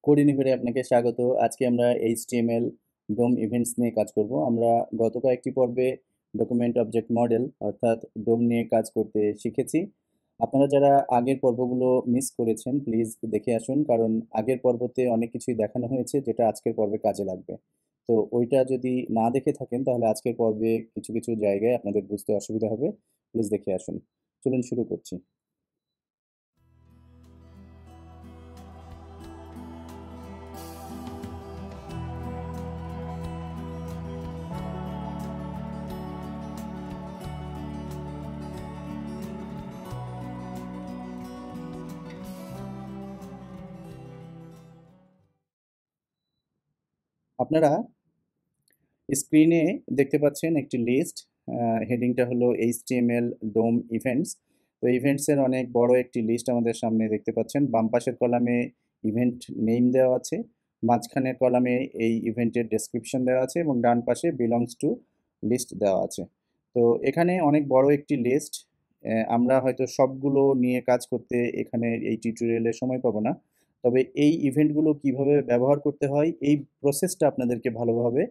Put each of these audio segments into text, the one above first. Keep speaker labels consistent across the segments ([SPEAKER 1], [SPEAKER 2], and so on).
[SPEAKER 1] কোডিনিভেরে আপনাকে স্বাগত। আজকে আমরা HTML DOM ইভেন্টস নিয়ে কাজ করব। আমরা গত কয়েকটি পর্বে ডকুমেন্ট অবজেক্ট মডেল অর্থাৎ DOM নিয়ে কাজ করতে শিখেছি। আপনারা যারা আগের পর্বগুলো মিস করেছেন প্লিজ দেখে আসুন, কারণ আগের পর্বতে অনেক কিছুই দেখানো হয়েছে যেটা আজকের পর্বে কাজে লাগবে। তো ওইটা যদি না দেখে থাকেন তাহলে আজকের পর্বে কিছু কিছু জায়গায় আপনাদের বুঝতে অসুবিধা হবে। প্লিজ দেখে আসুন। চলুন শুরু করছি। আপনারা স্ক্রিনে দেখতে পাচ্ছেন একটি লিস্ট। হেডিংটা হলো HTML DOM ইভেন্টস। তো ইভেন্টসের অনেক বড় একটি লিস্ট আমাদের সামনে দেখতে পাচ্ছেন। বাম পাশের কলামে ইভেন্ট নেম দেওয়া আছে, মাঝখানের কলামে এই ইভেন্টের ডেসক্রিপশন দেওয়া আছে এবং ডান পাশে বিলংস টু লিস্ট দেওয়া আছে। তো এখানে অনেক বড় একটি লিস্ট। আমরা হয়তো সবগুলো নিয়ে কাজ করতে এখানে এই টিউটোরিয়ালে সময় পাবো না, তবে এই ইভেন্টগুলো কিভাবে ব্যবহার করতে হয় এই প্রসেসটা আপনাদেরকে ভালোভাবে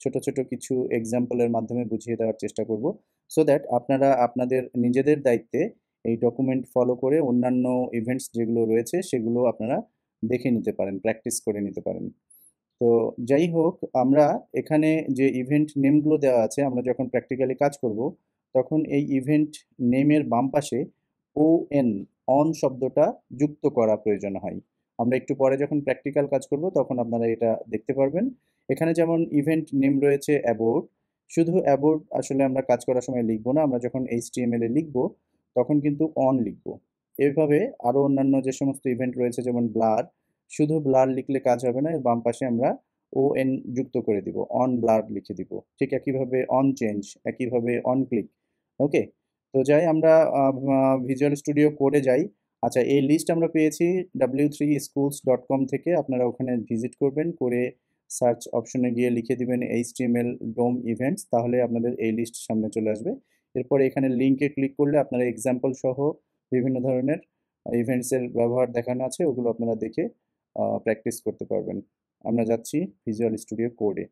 [SPEAKER 1] ছোট ছোট কিছু এক্সাম্পলের মাধ্যমে বুঝিয়ে দেওয়ার চেষ্টা করব, সো দ্যাট আপনারা আপনাদের নিজেদের দায়িত্বে এই ডকুমেন্ট ফলো করে অন্যান্য ইভেন্টস যেগুলো রয়েছে সেগুলো আপনারা দেখে নিতে পারেন, প্র্যাকটিস করে নিতে পারেন। তো যাই হোক, আমরা এখানে যে ইভেন্ট নেমগুলো দেওয়া আছে, আমরা যখন প্র্যাকটিক্যালি কাজ করব তখন এই ইভেন্ট নেমের বাম পাশে ON অন শব্দটা যুক্ত করা প্রয়োজন হয়। আমরা একটু পরে যখন প্র্যাকটিক্যাল কাজ করব তখন আপনারা এটা দেখতে পারবেন। এখানে যেমন ইভেন্ট নেম রয়েছে অ্যাবোর্ট, শুধু অ্যাবোর্ট আসলে আমরা কাজ করার সময় লিখবো না, আমরা যখন HTML এ লিখবো তখন কিন্তু অন লিখবো। এভাবে আরও অন্যান্য যে সমস্ত ইভেন্ট রয়েছে যেমন ব্লার, শুধু ব্লার লিখলে কাজ হবে না, এর বাম পাশে আমরা ON যুক্ত করে দিব, অন ব্লার লিখে দিব। ঠিক একইভাবে অন চেঞ্জ, একইভাবে অন ক্লিক। ওকে, তো যাই আমরা ভিজুয়াল স্টুডিও কোডে যাই। আচ্ছা, এই লিস্ট আমরা পেয়েছি w3schools.com থেকে। আপনারা ওখানে ভিজিট করবেন, করে সার্চ অপশনে গিয়ে লিখে দিবেন HTML DOM ইভেন্টস, তাহলে আপনাদের এই লিস্ট সামনে চলে আসবে। এরপরে এখানে লিঙ্কে ক্লিক করলে আপনারা এক্সাম্পল সহ বিভিন্ন ধরনের ইভেন্টসের ব্যবহার দেখানো আছে, ওগুলো আপনারা দেখে প্র্যাকটিস করতে পারবেন। আমরা যাচ্ছি ভিজুয়াল স্টুডিও কোডে।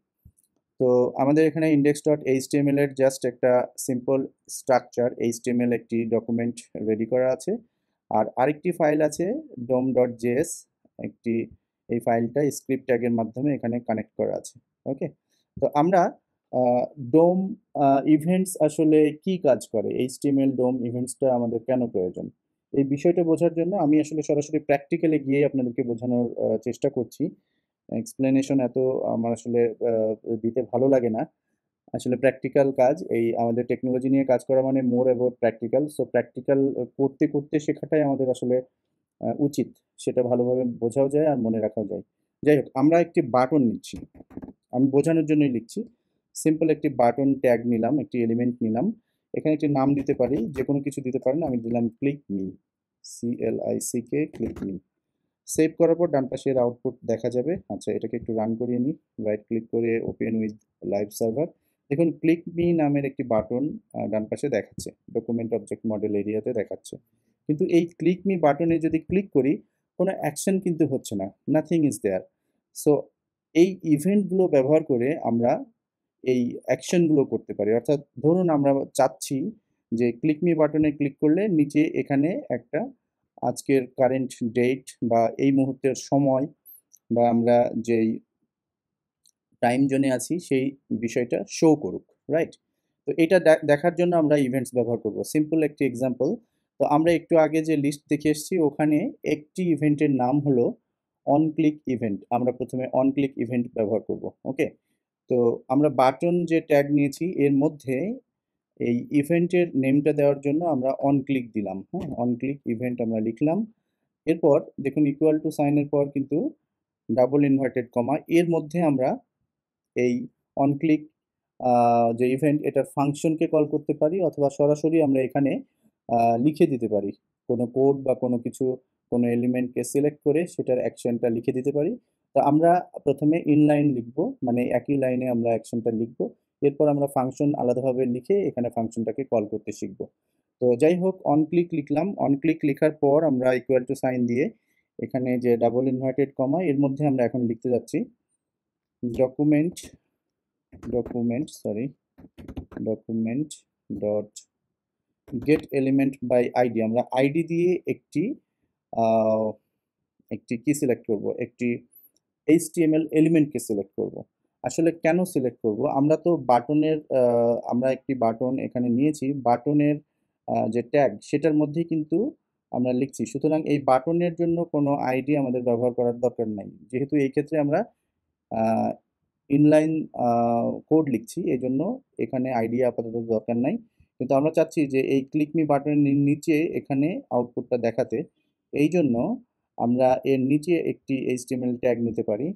[SPEAKER 1] তো আমাদের এখানে index.html এর জাস্ট একটা সিম্পল স্ট্রাকচার, HTML একটি ডকুমেন্ট রেডি করা আছে। আর আরেকটি ফাইল আছে dom.js, একটি, এই ফাইলটা স্ক্রিপ্ট ট্যাগের মাধ্যমে এখানে কানেক্ট করা আছে। ওকে, তো আমরা ডোম ইভেন্টস আসলে কি কাজ করে, HTML ডোম ইভেন্টসটা আমাদের কেন প্রয়োজন, এই বিষয়টা বোঝার জন্য আমি আসলে সরাসরি প্র্যাকটিক্যালে গিয়ে আপনাদেরকে বোঝানোর চেষ্টা করছি। এক্সপ্লেনেশন এত আমার আসলে দিতে ভালো লাগে না। আসলে প্র্যাকটিক্যাল কাজ, এই আমাদের টেকনোলজি নিয়ে কাজ করা মানে more about practical. So practical করতে করতে শেখাটাই আমাদের আসলে উচিত। সেটা ভালোভাবে বোঝাও যায় আর মনে রাখাও যায়। যাই হোক, আমরা একটি বাটন নিচ্ছি, আমি বোঝানোর জন্যই লিখছি। সিম্পল একটি বাটন ট্যাগ নিলাম, একটি এলিমেন্ট নিলাম। এখানে একটি নাম দিতে পারি, যে কোনো কিছু দিতে পারেন। আমি দিলাম click me, CLICK, click me. Save করার পর ডান পাশের আউটপুট দেখা যাবে। আচ্ছা, এটাকে একটু রান করিয়ে নিই। রাইট ক্লিক করে ওপেন উইথ লাইভ সার্ভার। দেখুন ক্লিক মি নামের একটি বাটন ডান পাশে দেখাচ্ছে, ডকুমেন্ট অবজেক্ট মডেল এরিয়াতে দেখাচ্ছে। কিন্তু এই ক্লিক মি বাটনে যদি ক্লিক করি কোনো অ্যাকশন কিন্তু হচ্ছে না, নাথিং ইজ দেয়ার। সো এই ইভেন্টগুলো ব্যবহার করে আমরা এই অ্যাকশনগুলো করতে পারি। অর্থাৎ ধরুন আমরা চাচ্ছি যে ক্লিক মি বাটনে ক্লিক করলে নিচে এখানে একটা আজকের কারেন্ট ডেট বা এই মুহূর্তের সময় বা আমরা যেই টাইম জোনে আছি সেই বিষয়টা শো করুক, রাইট? তো এটা দেখার জন্য আমরা ইভেন্টস ব্যবহার করব। সিম্পল একটি এক্সাম্পল, তো আমরা একটু আগে যে লিস্ট দেখে এসেছি ওখানে একটি ইভেন্টের নাম হলো অন ক্লিক ইভেন্ট। আমরা প্রথমে অন ক্লিক ইভেন্ট ব্যবহার করব। ওকে, তো আমরা বাটন যে ট্যাগ নিয়েছি এর মধ্যে এই ইভেন্টের নেমটা দেওয়ার জন্য আমরা অন ক্লিক দিলাম। হ্যাঁ, অন ক্লিক ইভেন্ট আমরা লিখলাম। এরপর দেখুন ইকুয়াল টু সাইনের পর কিন্তু ডাবল ইনভার্টেড কমা, এর মধ্যে আমরা এই অন ক্লিক যে ইভেন্ট এটার ফাংশনকে কল করতে পারি, অথবা সরাসরি আমরা এখানে লিখে দিতে পারি কোনো কোড বা কোনো কিছু, কোনো এলিমেন্টকে সিলেক্ট করে সেটার অ্যাকশনটা লিখে দিতে পারি। তো আমরা প্রথমে ইনলাইন লিখব, মানে একই লাইনে আমরা অ্যাকশনটা লিখব। এরপর আমরা ফাংশন আলাদাভাবে লিখে এখানে ফাংশনটাকে কল করতে শিখব। তো যাই হোক, অন ক্লিক লিখলাম। অন ক্লিক লেখার পর আমরা ইকুয়াল টু সাইন দিয়ে এখানে যে ডাবল ইনভার্টেড কমা এর মধ্যে আমরা এখন লিখতে যাচ্ছি document document dot get element by ID. আমরা আইডি দিয়ে একটি কি সিলেক্ট করব, একটি HTML এলিমেন্টকে সিলেক্ট করব। আসলে কেন সিলেক্ট করব, আমরা তো বাটনের আমরা একটি বাটন এখানে নিয়েছি, বাটনের যে ট্যাগ সেটার মধ্যেই কিন্তু আমরা লিখছি, সুতরাং এই বাটনের জন্য কোনো আইডি আমাদের ব্যবহার করার দরকার নাই, যেহেতু এই ক্ষেত্রে আমরা ইনলাইন কোড লিখছি, এই জন্য এখানে আইডি আপাতত দরকার নাই। কিন্তু আমরা চাচ্ছি যে এই ক্লিক মি বাটনের নিচে এখানে আউটপুটটা দেখাতে, এই জন্য আমরা এর নিচে একটি HTML ট্যাগ নিতে পারি,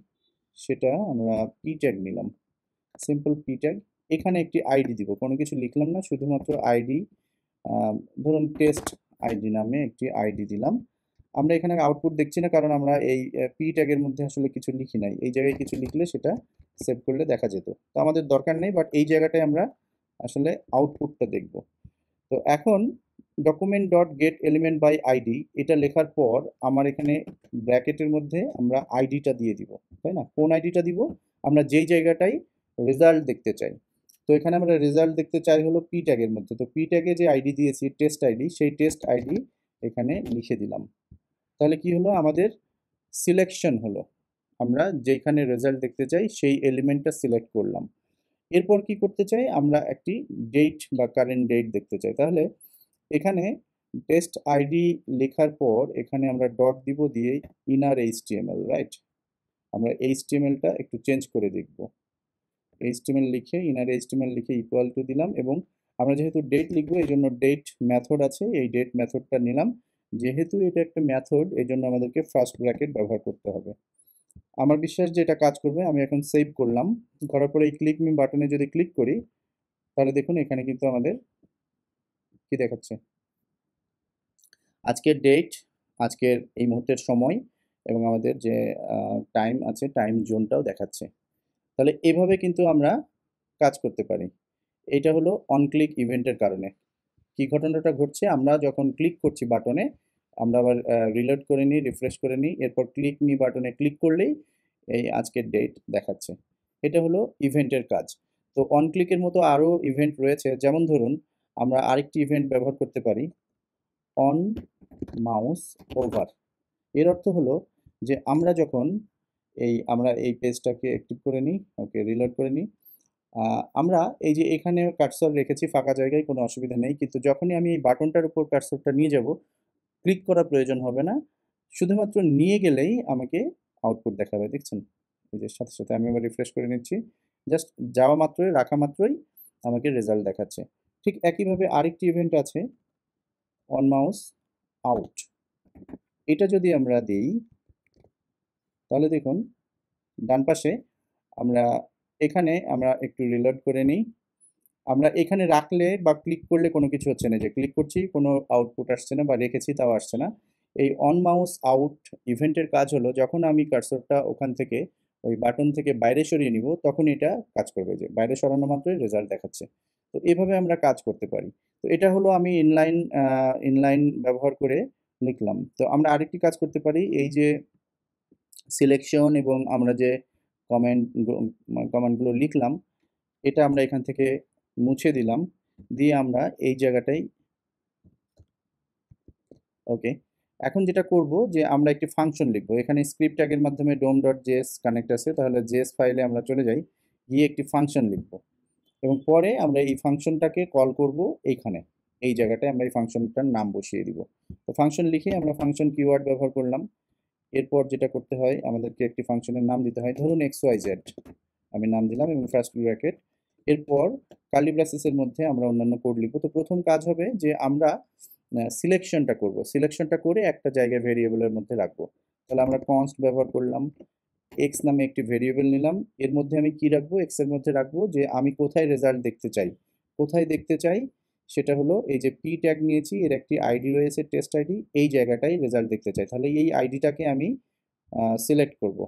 [SPEAKER 1] সেটা আমরা পি ট্যাগ নিলাম, সিম্পল পি ট্যাগ। এখানে একটি আইডি দিব, কোনো কিছু লিখলাম না, শুধুমাত্র আইডি, ধরুন টেস্ট আইডি নামে একটি আইডি দিলাম। আমরা এখানে আউটপুট দেখছি না, কারণ আমরা এই পি ট্যাগের মধ্যে আসলে কিছু লিখি নাই, এই জায়গায় কিছু লিখলে সেটা সেভ করলে দেখা যেত, তো আমাদের দরকার নেই, বাট এই জায়গাটায় আমরা আসলে আউটপুটটা দেখব। তো এখন document dot get element by ID এটা লেখার পর আমার এখানে ব্র্যাকেটের মধ্যে আমরা আইডিটা দিয়ে দিব, তাই না? কোন আইডিটা দিব? আমরা যেই জায়গাটায় রেজাল্ট দেখতে চাই, তো এখানে আমরা রেজাল্ট দেখতে চাই হলো পি ট্যাগের মধ্যে, তো পি ট্যাগে যে আইডি দিয়েছি টেস্ট আইডি, সেই টেস্ট আইডি এখানে লিখে দিলাম। তাহলে কি হলো, আমাদের সিলেকশন হলো, আমরা যেখানে রেজাল্ট দেখতে চাই সেই এলিমেন্টটা সিলেক্ট করলাম। এরপর কি করতে চাই, আমরা একটি ডেট বা কারেন্ট ডেট দেখতে চাই, তাহলে এখানে টেস্ট আইডি লেখার পর এখানে আমরা ডট দিব, দিয়ে ইনার HTML, রাইট? আমরা HTMLটা একটু চেঞ্জ করে দেখব, HTML লিখে ইনার HTML লিখে ইকুয়াল টু দিলাম, এবং আমরা যেহেতু ডেট লিখবো এই জন্য ডেট মেথড আছে, এই ডেট মেথডটা নিলাম, যেহেতু এটা একটা মেথড এই জন্য আমাদেরকে ফার্স্ট ব্র্যাকেট ব্যবহার করতে হবে। আমার বিশ্বাস যে এটা কাজ করবে। আমি এখন সেভ করলাম, করার পরে এই ক্লিক মি বাটনে যদি ক্লিক করি, তাহলে দেখুন এখানে কিন্তু আমাদের কি দেখাচ্ছে, আজকের ডেট, আজকের এই মুহূর্তের সময়, এবং আমাদের যে টাইম আছে টাইম জোনটাও দেখাচ্ছে। তাহলে এভাবে কিন্তু আমরা কাজ করতে পারি। এটা হলো অন ক্লিক ইভেন্টের কারণে কি ঘটনাটা ঘটছে, আমরা যখন ক্লিক করছি বাটনে, আমরা আবার রিলোড করে নিই, রিফ্রেশ করে নিই, এরপর ক্লিক মি বাটনে ক্লিক করলেই এই আজকের ডেট দেখাচ্ছে। এটা হলো ইভেন্টের কাজ। তো অন ক্লিকের মতো আরও ইভেন্ট রয়েছে, যেমন ধরুন আমরা আরেকটি ইভেন্ট ব্যবহার করতে পারি, অন মাউস ওভার। এর অর্থ হলো যে আমরা যখন আমরা এই পেজটাকে অ্যাক্টিভ করে নিই, ওকে রিলোড করে নিই, আমরা এই যে এখানে কার্সর রেখেছি ফাঁকা জায়গায়, কোনো অসুবিধা নেই, কিন্তু যখনই আমি এই বাটনটার উপর কার্সরটা নিয়ে যাব, ক্লিক করার প্রয়োজন হবে না, শুধুমাত্র নিয়ে গেলেই আমাকে আউটপুট দেখাবে, দেখছেন? এই যে সাথে সাথে আমি আবার রিফ্রেশ করে নিচ্ছি, জাস্ট যাওয়া মাত্রই, রাখা মাত্রই আমাকে রেজাল্ট দেখাচ্ছে। ঠিক একইভাবে আরেকটি ইভেন্ট আছে, অন মাউস আউট। এটা যদি আমরা দিই, তাহলে দেখুন ডান পাশে আমরা আমরা একটু রিলোড করে নিই, আমরা এখানে রাখলে বা ক্লিক করলে কোনো কিছু হচ্ছে না, যে ক্লিক করছি কোনো আউটপুট আসছে না, বা রেখেছি তাও আসছে না। এই অন মাউস আউট ইভেন্টের কাজ হলো, যখন আমি কার্সরটা ওখান থেকে ওই বাটন থেকে বাইরে সরিয়ে নিব, তখন এটা কাজ করবে, যে বাইরে সরানো মাত্রই রেজাল্ট দেখাচ্ছে। তো এভাবে আমরা কাজ করতে পারি। তো এটা হলো আমি ইনলাইন ব্যবহার করে লিখলাম। তো আমরা আরেকটি কাজ করতে পারি, এই যে সিলেকশন এবং আমরা যে কমান্ডগুলো লিখলাম, এটা আমরা এখান থেকে মুছে দিলাম, দিয়ে আমরা এই জায়গাটাই, ওকে। এখন যেটা করব যে আমরা একটি ফাংশন লিখব, এখানে স্ক্রিপ্ট ট্যাগের মাধ্যমে dom.js কানেক্ট আছে, তাহলে js ফাইলে আমরা চলে যাই, গিয়ে একটি ফাংশন লিখব, এবং পরে আমরা এই ফাংশনটাকে কল করব এইখানে, এই জায়গাটায় আমরা এই ফাংশনটার নাম বসিয়ে দিব। তো ফাংশন লিখে আমরা ফাংশন কিওয়ার্ড ব্যবহার করলাম। এরপর যেটা করতে হয়, আমাদেরকে একটি ফাংশনের নাম দিতে হয়, ধরুন xyz আমি নাম দিলাম, এবং ফার্স্ট ব্র্যাকেট, এরপর কার্লি ব্রেসেসের মধ্যে আমরা অন্যান্য কোড লিখব। তো প্রথম কাজ হবে যে আমরা সিলেকশনটা করব, সিলেকশনটা করে একটা জায়গায় ভেরিয়েবলের মধ্যে রাখবো। তাহলে আমরা কনস্ট ব্যবহার করলাম, এক্স নামে একটি ভেরিয়েবল নিলাম, এর মধ্যে আমি কি রাখবো, এক্স এর মধ্যে রাখবো যে আমি কোথায় রেজাল্ট দেখতে চাই, কোথায় দেখতে চাই, সেটা হলো এই যে পি ট্যাগ নিয়েছি, এর একটি আইডি রয়েছে টেস্ট আইডি, এই জায়গাটায় রেজাল্ট দেখতে চাই, তাহলে এই আইডিটাকে আমি সিলেক্ট করব।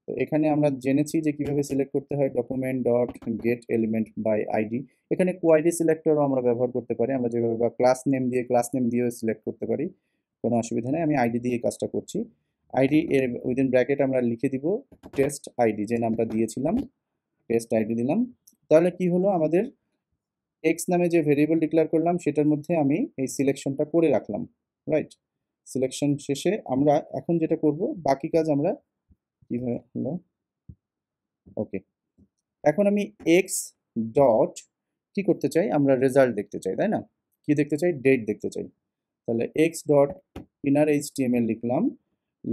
[SPEAKER 1] তো এখানে আমরা জেনেছি যে কিভাবে সিলেক্ট করতে হয়, document dot get element by ID. এখানে কোয়াইডি সিলেক্টরও আমরা ব্যবহার করতে পারি, আমরা যেভাবে, বা ক্লাস নেম দিয়েও সিলেক্ট করতে পারি, কোনো অসুবিধা নেই, আমি আইডি দিয়ে কাজটা করছি। আইডি এর উইদিন ব্র্যাকেট আমরা লিখে দিব টেস্ট আইডি, যে নামটা দিয়েছিলাম টেস্ট আইডি দিলাম। তাহলে কি হলো, আমাদের এক্স নামে যে ভেরিয়েবল ডিক্লেয়ার করলাম সেটার মধ্যে আমি এই সিলেকশনটা করে রাখলাম, রাইট। সিলেকশন শেষে আমরা এখন যেটা করব, বাকি কাজ আমরা কিভাবে হলো, ওকে। এখন আমি এক্স ডট কি করতে চাই, আমরা রেজাল্ট দেখতে চাই, তাই না? কি দেখতে চাই, ডেট দেখতে চাই। তাহলে এক্স ডট ইনার এইচটিএমএল লিখলাম,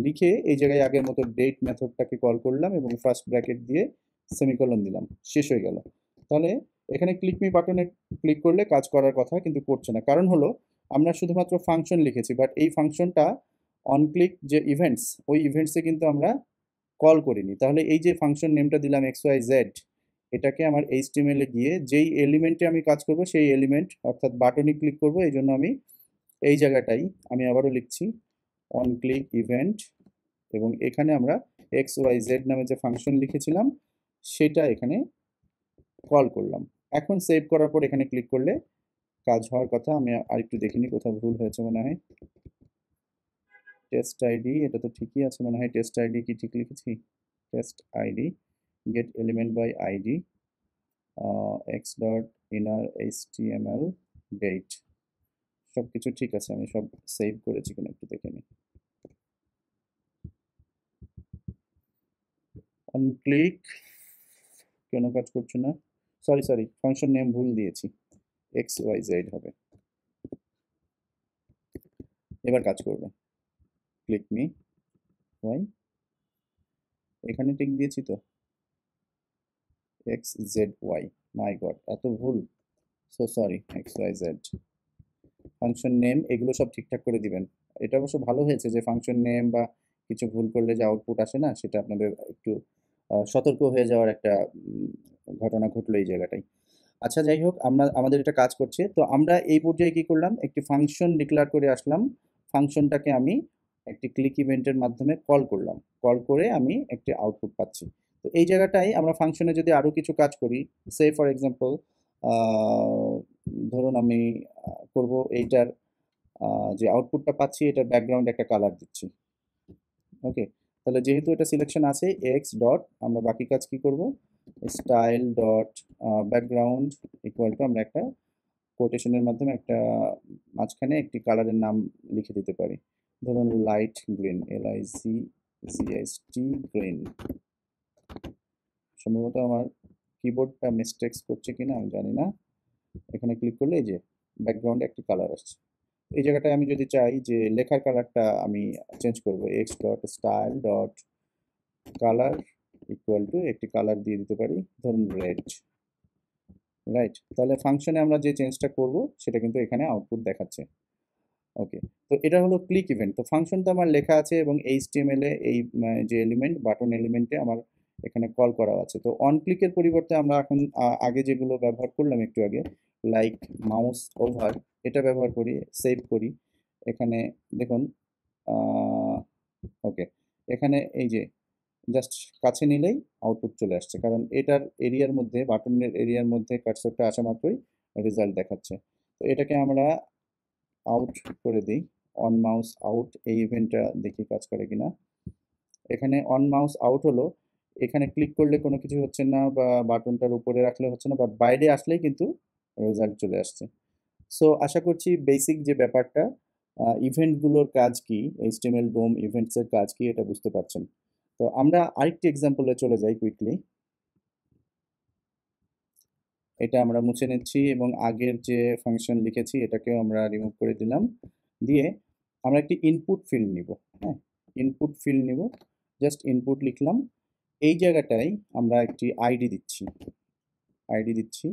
[SPEAKER 1] লিখে এই জায়গায় আগের মতো ডেট মেথডটাকে কল করলাম এবং ফার্স্ট ব্র্যাকেট দিয়ে সেমিকোলন দিলাম, শেষ হয়ে গেল। তাহলে এখানে ক্লিক মি বাটনে ক্লিক করলে কাজ করার কথা, কিন্তু করছে না। কারণ হলো আমরা শুধুমাত্র ফাংশন লিখেছি, বাট এই ফাংশনটা অন ক্লিক যে ইভেন্টস, ওই ইভেন্টসে কিন্তু আমরা কল করিনি। তাহলে এই যে ফাংশন নেমটা দিলাম এক্স ওয়াই জেড, এটাকে আমার এইচটিএমএল এ গিয়ে যেই এলিমেন্টে আমি কাজ করব সেই এলিমেন্ট অর্থাৎ বাটনে ক্লিক করব। এই জন্য আমি এই জায়গাটাই আমি আবারও লিখছি অন ক্লিক ইভেন্ট, এবং এখানে আমরা এক্স ওয়াই জেড নামে যে ফাংশন লিখেছিলাম সেটা এখানে কল করলাম। এখন সেভ করার পর এখানে ক্লিক করলে কাজ হওয়ার কথা। আমি আরেকটু দেখিনি, কোথাও ভুল হয়েছে মনে হয়। টেস্ট আইডি, এটা তো ঠিকই আছে মনে হয়। টেস্ট আইডি কি ঠিক লিখেছি? Test ID get element by ID X dot inner HTML date, সব কিছু ঠিক আছে। আমি সব সেভ করেছি কিনা একটু দেখে নিই। অন ক্লিক কেন কাজ করছে না? সরি, ফাংশন নেম ভুল দিয়েছি, এক্স ওয়াই জেড হবে। এবার কাজ করবে। ক্লিক মি ওয়াই, এখানে টিক দিয়েছি তো, X Z Y, my god এত ভুল, so sorry. X Y Z function name এগুলো সব ঠিকঠাক করে দিবেন। এটা অবশ্য ভালো হয়েছে যে ফাংশন নেম বা কিছু ভুল করলে যে আউটপুট আসে না, সেটা আপনাদের একটু সতর্ক হয়ে যাওয়ার একটা ঘটনা ঘটলো এই জায়গাটাই। আচ্ছা, যাই হোক, আমাদের এটা কাজ করছে। তো আমরা এই পর্যায়ে কি করলাম, একটি ফাংশন ডিক্লেয়ার করে আসলাম। ফাংশনটাকে আমি একটি ক্লিক ইভেন্টের মাধ্যমে কল করলাম, কল করে আমি একটি আউটপুট পাচ্ছি। তো এই জায়গাটাই আমরা ফাংশনে যদি আরও কিছু কাজ করি, সে ফর এক্সাম্পল ধরুন আমি করব এইটার যে আউটপুটটা পাচ্ছি এটার ব্যাকগ্রাউন্ডে একটা কালার দিচ্ছি, ওকে। তাহলে যেহেতু এটা সিলেকশন আছে এক্স ডট, আমরা বাকি কাজ কি করব, style dot background equal to আমরা একটা কোটেশনের মাধ্যমে একটা মাঝখানে একটি কালারের নাম লিখে দিতে পারি, ধরুন লাইট গ্রিন, LIGGST গ্রিন। সম্ভবত আমার কিবোর্ডটা মিস্টেক্স করছে কিনা আমি জানি না। এখানে ক্লিক করলে এই যে ব্যাকগ্রাউন্ডে একটি কালার আসছে। এই জায়গাটায় আমি যদি চাই যে লেখার কালারটা আমি চেঞ্জ করব, x dot style dot colour equal to একটি কালার দিয়ে দিতে পারি, ধরুন রেড, রাইট। তাহলে ফাংশনে আমরা যে চেঞ্জটা করব সেটা কিন্তু এখানে আউটপুট দেখাচ্ছে, ওকে। তো এটা হলো ক্লিক ইভেন্ট। তো ফাংশন তো আমার লেখা আছে এবং এইচটিএমএল এ এই যে এলিমেন্ট বাটন এলিমেন্টে আমার এখানে কল করা আছে। তো অন ক্লিকের পরিবর্তে আমরা এখন আগে যেগুলো ব্যবহার করলাম একটু আগে, লাইক মাউস ওভার, এটা ব্যবহার করি, সেভ করি। এখানে দেখুন, ওকে, এখানে এই যে জাস্ট কাছে নিলেই আউটপুট চলে আসছে, কারণ এটার এরিয়ার মধ্যে, বাটনের এরিয়ার মধ্যে কার্সরটা আসা মাত্রই রেজাল্ট দেখাচ্ছে। তো এটাকে আমরা আউট করে দিই, অন মাউস আউট, এই ইভেন্টটা দেখি কাজ করে কিনা। এখানে অন মাউস আউট হলো, এখানে ক্লিক করলে কোনো কিছু হচ্ছে না বা বাটনটার উপরে রাখলে হচ্ছে না, বাট বাইরে আসলেই কিন্তু রেজাল্ট চলে আসছে। সো আশা করছি বেসিক যে ব্যাপারটা, ইভেন্টগুলোর কাজ কি, এইচটিএমএল ডোম ইভেন্টসের কাজ কি, এটা বুঝতে পারছেন। তো আমরা আরেকটি এক্সাম্পলে চলে যাই কুইকলি। এটা আমরা মুছে নিচ্ছি এবং আগের যে ফাংশন লিখেছি এটাকেও আমরা রিমুভ করে দিলাম। দিয়ে আমরা একটি ইনপুট ফিল্ড নিব, হ্যাঁ, ইনপুট ফিল্ড নিব, জাস্ট ইনপুট লিখলাম। এই জায়গাটায় আমরা একটি আইডি দিচ্ছি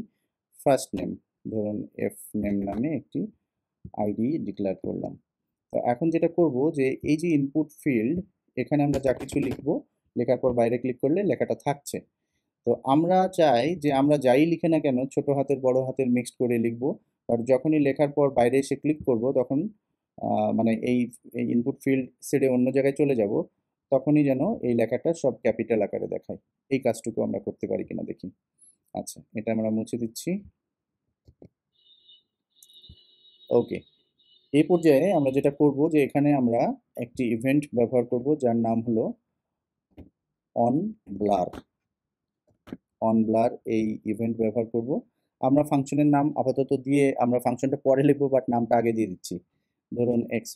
[SPEAKER 1] ফার্স্ট নেম, ধরুন এফ নেম নামে একটি আইডি ডিক্লেয়ার করলাম। তো এখন যেটা করব যে এই যে ইনপুট ফিল্ড, এখানে আমরা যা কিছু লিখব, লেখার পর বাইরে ক্লিক করলে লেখাটা থাকছে। তো আমরা চাই যে আমরা যাই লিখে না কেন ছোট হাতের বড় হাতের মিক্সড করে লিখব, আর যখনই লেখার পর বাইরে এসে ক্লিক করব তখন মানে এই ইনপুট ফিল্ড ছেড়ে অন্য জায়গায় চলে যাব, তখনই যেন এই লেখাটা সব ক্যাপিটাল আকারে দেখায়। এই কাজটুকু আমরা করতে পারি কিনা দেখি। আচ্ছা, এটা আমরা মুছে দিচ্ছি, ওকে। এই পর্যায়ে আমরা যেটা করব যে এখানে আমরা একটি ইভেন্ট ব্যবহার করব যার নাম হলো অন ব্লার। অন ব্লার এই ইভেন্ট ব্যবহার করব। আমরা ফাংশনের নাম আপাতত দিয়ে আমরা ফাংশনটা পরে লিখবো, বাট নামটা আগে দিয়ে দিচ্ছি। ধরুন এক্স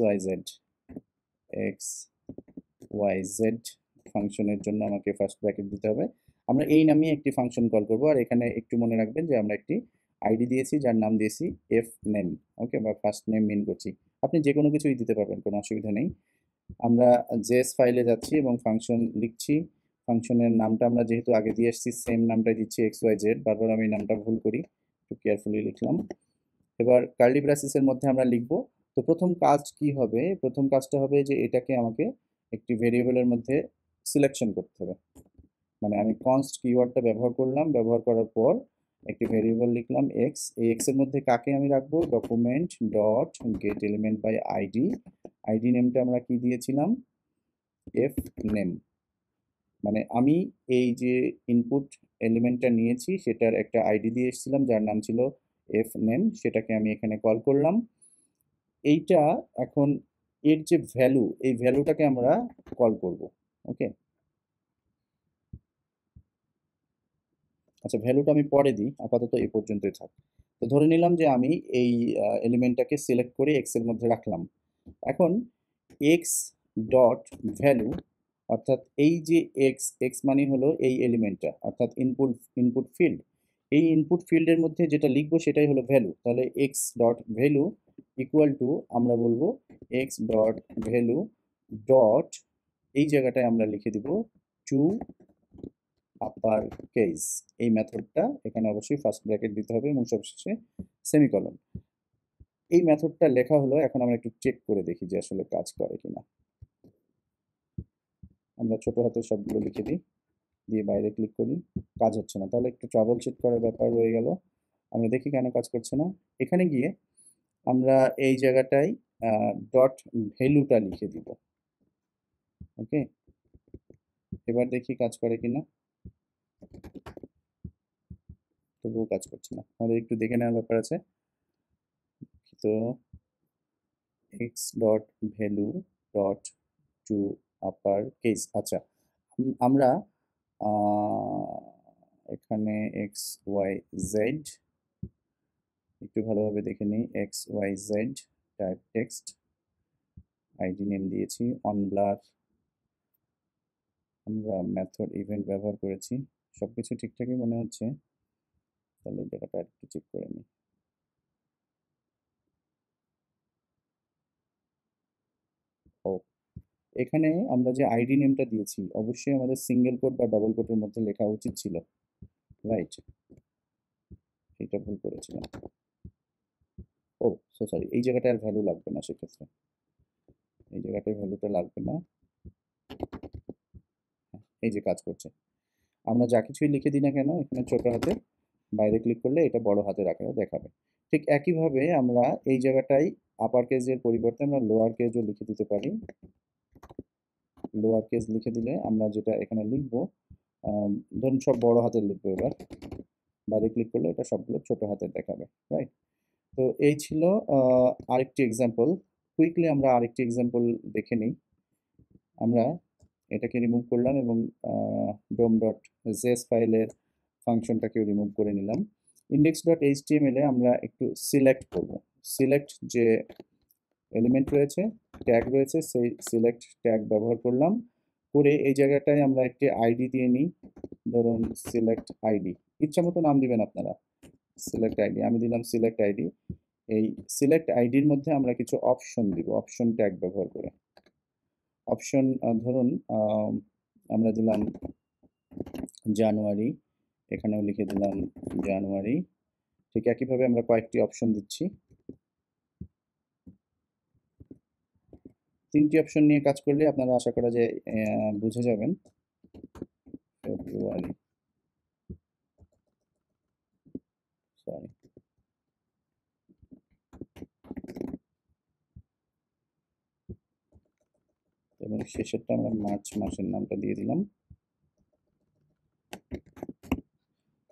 [SPEAKER 1] ওয়াই জেড ফাংশনের জন্য আমাকে ফার্স্ট ব্র্যাকেট দিতে হবে। আমরা এই নামে একটি ফাংশন কল করব, আর এখানে একটু মনে রাখবেন যে আমরা একটি আইডি দিয়েছি যার নাম দিয়েছি এফ নেম। ওকে, বা ফার্স্ট নেম মিন করছি। আপনি যে কোনো কিছুই দিতে পারবেন, কোনো অসুবিধা নেই। আমরা জেএস ফাইলে যাচ্ছি এবং ফাংশন লিখছি। ফাংশনের নামটা আমরা যেহেতু আগে দিয়ে এসেছি সেম নামটাই দিচ্ছি এক্স ওয়াই জেড। বারবার আমি নামটা ভুল করি, একটু কেয়ারফুলি লিখলাম। এবার কার্লি ব্রেসেসের মধ্যে আমরা লিখব। তো প্রথম কাজ কি হবে? প্রথম কাজটা হবে যে এটাকে আমাকে একটি ভেরিয়েবলের মধ্যে সিলেকশন করতে হবে। মানে আমি কনস্ট কিওয়ার্ডটা ব্যবহার করলাম, ব্যবহার করার পর একটি ভেরিয়েবল লিখলাম এক্স। এই এক্স এর মধ্যে কাকে আমি রাখবো? Document dot get element by ID. ID নেমটা আমরা কি দিয়েছিলাম? F name. মানে আমি এই যে ইনপুট এলিমেন্টটা নিয়েছি সেটার একটা আইডি দিয়ে এসেছিলাম যার নাম ছিল এফ নেম, সেটাকে আমি এখানে কল করলাম। এইটা এখন এর যে ভ্যালু, এই ভ্যালুটাকে আমরা কল করব। ওকে, আচ্ছা ভ্যালুটা আমি পরে দিই, আপাতত এই পর্যন্তই থাক। তো ধরে নিলাম যে আমি এই এলিমেন্টটাকে সিলেক্ট করে এক্স এর মধ্যে রাখলাম। এখন এক্স ডট ভ্যালু, অর্থাৎ এই যে এক্স, এক্স মানে হলো এই এলিমেন্টটা, অর্থাৎ ইনপুট ফিল্ড। এই ইনপুট ফিল্ডের মধ্যে যেটা লিখবো সেটাই হলো ভ্যালু। তাহলে x dot value equal to আমরা বলবো এক্স ডট ভ্যালু ডট, এই জায়গাটায় আমরা লিখে দিব টু আপার কেস। এই মেথডটা এখানে অবশ্যই ফার্স্ট ব্র্যাকেট দিতে হবে এবং সবশেষে সেমিকলন। এই মেথডটা লেখা হলো। এখন আমরা একটু চেক করে দেখি যে আসলে কাজ করে কিনা। আমরা ছোট হাতের সবগুলো লিখে দিই, দিয়ে বাইরে ক্লিক করি, কাজ হচ্ছে না। তাহলে একটু ট্রাবল শুট করার ব্যাপার রয়ে গেল। আমরা দেখি কেন কাজ করছে না। এখানে গিয়ে আমরা এই জায়গাটায় ডট ভ্যালুটা লিখে দিব। ওকে, এবার দেখি কাজ করে কিনা। তবুও কাজ করছে না, আমাদের একটু দেখে নেওয়ার ব্যাপার আছে। তো X dot value dot to upper case. আচ্ছা, আমরা এখানে এক্স ওয়াই জেড একটু ভালোভাবে দেখে নিই। X Y Z type text, ID name দিয়েছি অন ব্লার, আমরা মেথড ইভেন্ট ব্যবহার করেছি। সবকিছু ঠিকঠাকই মনে হচ্ছে। তাহলে এই জায়গাটা একটু চেক করে নিই। ও, এখানে আমরা যে আইডি নেমটা দিয়েছি অবশ্যই আমাদের সিঙ্গেল কোট বা ডাবল কোটের মধ্যে লেখা উচিত ছিল, রাইট? এটা ভুল করেছিলাম। ও সো সরি, এই জায়গাটায় আর ভ্যালু লাগবে না, সেক্ষেত্রে এই জায়গাটায় ভ্যালুটা লাগবে না। এই যে কাজ করছে। আমরা যা কিছুই লিখে দিই না কেন এখানে ছোট হাতে, বাইরে ক্লিক করলে এটা বড় হাতের আকারে দেখাবে। ঠিক একইভাবে আমরা এই জায়গাটায় আপার কেজের পরিবর্তে আমরা লোয়ার কেজও লিখে দিতে পারি। লোয়ার কেস লিখে দিলে আমরা যেটা এখানে লিখবো, ধরুন সব বড় হাতের লিখবো। এবার বাইরে ক্লিক করলে এটা সবগুলো ছোট হাতের দেখাবে, রাইট? তো এই ছিল আরেকটি এক্সাম্পল। কুইকলি আমরা আরেকটি এক্সাম্পল দেখে নিই। আমরা এটাকে রিমুভ করলাম এবং ডোম ডট জেএস ফাইলের ফাংশনটাকেও রিমুভ করে নিলাম। ইন্ডেক্স ডট এইচটিএমএল এ আমরা একটু সিলেক্ট করব। সিলেক্ট যে এলিমেন্ট রয়েছে, ট্যাগ রয়েছে, সেই সিলেক্ট ট্যাগ ব্যবহার করলাম। করে এই জায়গাটায় আমরা একটি আইডি দিয়ে নিই, ধরুন সিলেক্ট আইডি। ইচ্ছা মতো নাম দিবেন আপনারা। সিলেক্ট আইডি আমি দিলাম সিলেক্ট আইডি। এই সিলেক্ট আইডির মধ্যে আমরা কিছু অপশন দিব, অপশন ট্যাগ ব্যবহার করে। অপশন ধরুন আমরা দিলাম জানুয়ারি, এখানেও লিখে দিলাম জানুয়ারি। ঠিক একইভাবে আমরা কয়েকটি অপশন দিচ্ছি। 3টি অপশন নিয়ে কাজ করলে আপনারা আশা করা যায় বুঝে যাবেন। ফেব্রুয়ারি, সরি, এবং শেষেরটা আমরা মার্চ মাসের নামটা দিয়ে দিলাম।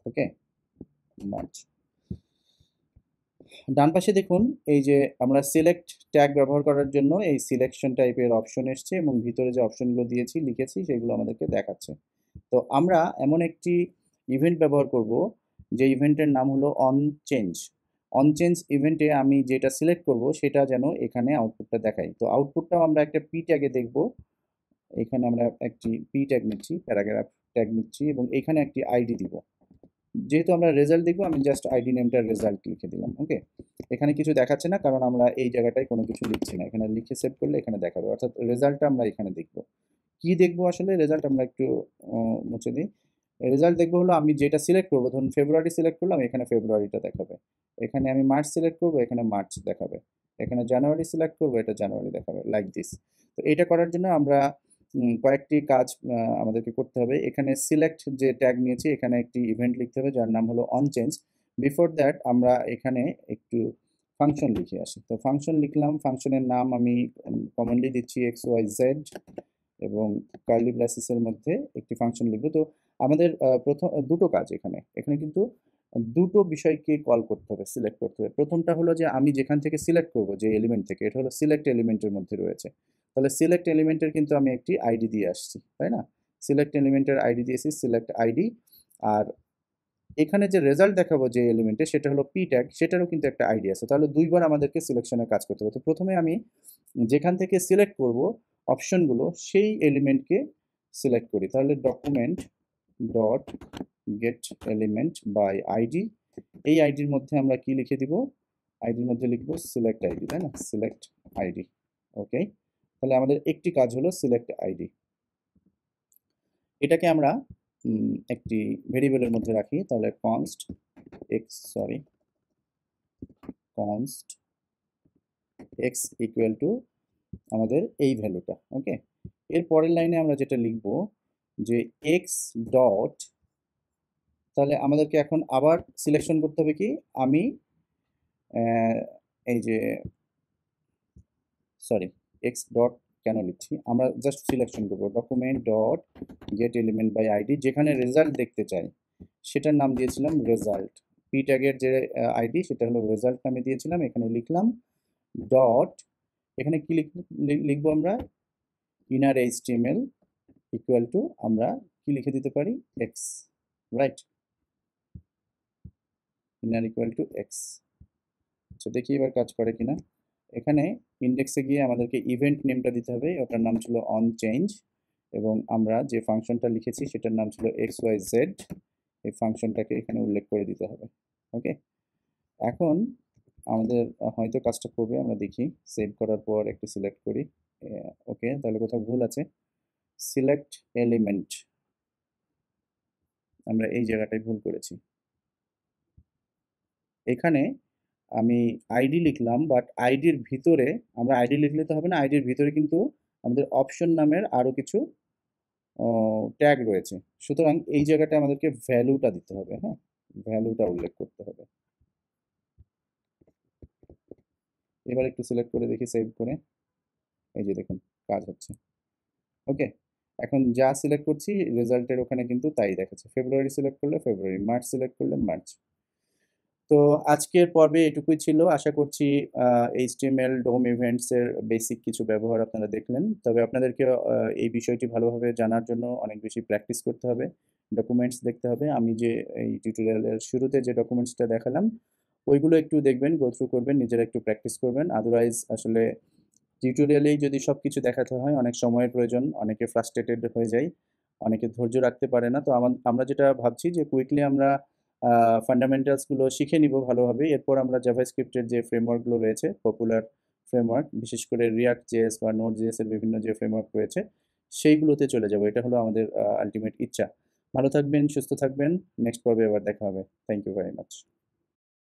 [SPEAKER 1] ওকে, মার্চ। ডান পাশে দেখুন এই যে আমরা সিলেক্ট ট্যাগ ব্যবহার করার জন্য এই সিলেকশন টাইপের অপশন এসছে এবং ভিতরে যে অপশনগুলো দিয়েছি লিখেছি সেগুলো আমাদেরকে দেখাচ্ছে। তো আমরা এমন একটি ইভেন্ট ব্যবহার করব যে ইভেন্টের নাম হলো অন চেঞ্জ। অন চেঞ্জ ইভেন্টে আমি যেটা সিলেক্ট করব সেটা যেন এখানে আউটপুটটা দেখাই। তো আউটপুটটাও আমরা একটা পি ট্যাগে দেখব। এখানে আমরা একটি পি ট্যাগ নিচ্ছি, প্যারাগ্রাফ ট্যাগ নিচ্ছি এবং এখানে একটি আইডি দিব। যেহেতু আমরা রেজাল্ট দেখবো আমি জাস্ট আইডি নেমটা রেজাল্ট লিখে দিলাম। ওকে, এখানে কিছু দেখাচ্ছে না কারণ আমরা এই জায়গাটায় কোনো কিছু লিখছি না। এখানে লিখে সেভ করলে এখানে দেখাবে, অর্থাৎ রেজাল্টটা আমরা এখানে দেখবো। কি দেখবো আসলে রেজাল্ট আমরা একটু মুছে দিই। রেজাল্ট দেখবো হলো আমি যেটা সিলেক্ট করবো, ধরুন ফেব্রুয়ারি সিলেক্ট করলাম, এখানে ফেব্রুয়ারিটা দেখাবে। এখানে আমি মার্চ সিলেক্ট করবো, এখানে মার্চ দেখাবে। এখানে জানুয়ারি সিলেক্ট করবো, এটা জানুয়ারি দেখাবে, লাইক দিস। তো এটা করার জন্য আমরা কয়েকটি কাজ আমাদেরকে করতে হবে। এখানে সিলেক্ট যে ট্যাগ নিয়েছি এখানে একটি ইভেন্ট লিখতে হবে যার নাম হলো অন চেঞ্জ। বিফোর দ্যাট আমরা এখানে একটু ফাংশন লিখে আসি। তো ফাংশন লিখলাম, ফাংশনের নাম আমি কমনলি দিচ্ছি XYZ এবং কার্লি ব্রাসেসের মধ্যে একটি ফাংশন লিখবো। তো আমাদের প্রথম দুটো কাজ এখানে এখানে কিন্তু দুটো বিষয়কে কল করতে হবে, সিলেক্ট করতে হবে। প্রথমটা হলো যে আমি যেখান থেকে সিলেক্ট করব, যে এলিমেন্ট থেকে, এটা হলো সিলেক্ট এলিমেন্টের মধ্যে রয়েছে। তাহলে সিলেক্ট এলিমেন্টের কিন্তু আমি একটি আইডি দিয়ে আসছি, তাই না? সিলেক্ট এলিমেন্টের আইডি দিয়েছি, সিলেক্ট আইডি। আর এখানে যে রেজাল্ট দেখাবো যে এলিমেন্টে সেটা হলো পি ট্যাগ, সেটারও কিন্তু একটা আইডি আছে। তাহলে দুইবার আমাদেরকে সিলেকশনের কাজ করতে হবে। তো প্রথমে আমি যেখান থেকে সিলেক্ট করব অপশনগুলো সেই এলিমেন্টকে সিলেক্ট করি। তাহলে document dot get element by ID, এই আইডির মধ্যে আমরা কি লিখে দিব? আইডির মধ্যে লিখবো সিলেক্ট আইডি, তাই না? Select ID. ওকে, তাহলে আমাদের একটি কাজ হলো সিলেক্ট আইডি। এটাকে আমরা একটি ভেরিয়েবলের মধ্যে রাখি। তাহলে const x ইকুয়াল টু আমাদের এই ভ্যালুটা। ওকে, এর পরের লাইনে আমরা যেটা লিখব যে x ডট, তাহলে আমাদেরকে এখন আবার সিলেকশন করতে হবে কি, আমি এই যে সরি এক্স ডট কেন লিখছি, আমরা জাস্ট সিলেকশন করবো document dot get element by ID, যেখানে রেজাল্ট দেখতে চাই সেটার নাম দিয়েছিলাম রেজাল্ট। পি ট্যাগের যে আইডি সেটা হলো রেজাল্ট নামে দিয়েছিলাম, এখানে লিখলাম ডট, এখানে কি লিখবো আমরা, ইনার এইচটিএমএল ইকুয়াল টু আমরা কি লিখে দিতে পারি, x, right? Inner equal to x. আচ্ছা দেখি এবার কাজ করে কিনা। এখানে ইন্ডেক্সে গিয়ে আমাদেরকে ইভেন্ট নেমটা দিতে হবে, ওটার নাম ছিল অন চেঞ্জ, এবং আমরা যে ফাংশনটা লিখেছি সেটার নাম ছিল XYZ। এই ফাংশনটাকে এখানে উল্লেখ করে দিতে হবে। ওকে, এখন আমাদের হয়তো কাজটা করবে, আমরা দেখি। সেভ করার পর একটু সিলেক্ট করি। ওকে, তাহলে কোথাও ভুল আছে। সিলেক্ট এলিমেন্ট, আমরা এই জায়গাটায় ভুল করেছি। এখানে আমি আইডি লিখলাম, বাট আইডির ভিতরে, আমরা আইডি লিখলে তো হবে না, আইডির ভিতরে কিন্তু আমাদের অপশন নামের আরও কিছু ট্যাগ রয়েছে। সুতরাং এই জায়গাটায় আমাদেরকে ভ্যালুটা দিতে হবে। হ্যাঁ, ভ্যালুটা উল্লেখ করতে হবে। এবার একটু সিলেক্ট করে দেখি, সেভ করে। এই যে দেখুন কাজ হচ্ছে। ওকে, এখন যা সিলেক্ট করছি রেজাল্টের ওখানে কিন্তু তাই দেখাচ্ছে। ফেব্রুয়ারি সিলেক্ট করলে ফেব্রুয়ারি, মার্চ সিলেক্ট করলে মার্চ। তো আজকের পর্বে এটুকুই ছিল। আশা করছি HTML ডোম ইভেন্টসের বেসিক কিছু ব্যবহার আপনারা দেখলেন। তবে আপনাদেরকে এই বিষয়টি ভালোভাবে জানার জন্য অনেক বেশি প্র্যাকটিস করতে হবে, ডকুমেন্টস দেখতে হবে। আমি যে এই টিউটোরিয়ালের শুরুতে যে ডকুমেন্টসটা দেখালাম ওইগুলো একটু দেখবেন, গো থ্রু করবেন, নিজেরা একটু প্র্যাকটিস করবেন। আদারওয়াইজ আসলে টিউটোরিয়ালেই যদি সব কিছু দেখাতে হয় অনেক সময়ের প্রয়োজন, অনেকে ফ্রাস্ট্রেটেড হয়ে যায়, অনেকে ধৈর্য রাখতে পারে না। তো আমরা যেটা ভাবছি যে কুইকলি আমরা ফান্ডামেন্টালসগুলো শিখে নিব ভালোভাবে। এরপর আমরা জাভাস্ক্রিপ্টের যে ফ্রেমওয়ার্কগুলো রয়েছে, পপুলার ফ্রেমওয়ার্ক, বিশেষ করে রিয়াক্ট জেএস বা নোড জেএস এর বিভিন্ন যে ফ্রেমওয়ার্ক রয়েছে সেইগুলোতে চলে যাব। এটা হলো আমাদের আলটিমেট ইচ্ছা। ভালো থাকবেন, সুস্থ থাকবেন। নেক্সট পর্বে আবার দেখা হবে। Thank you very much.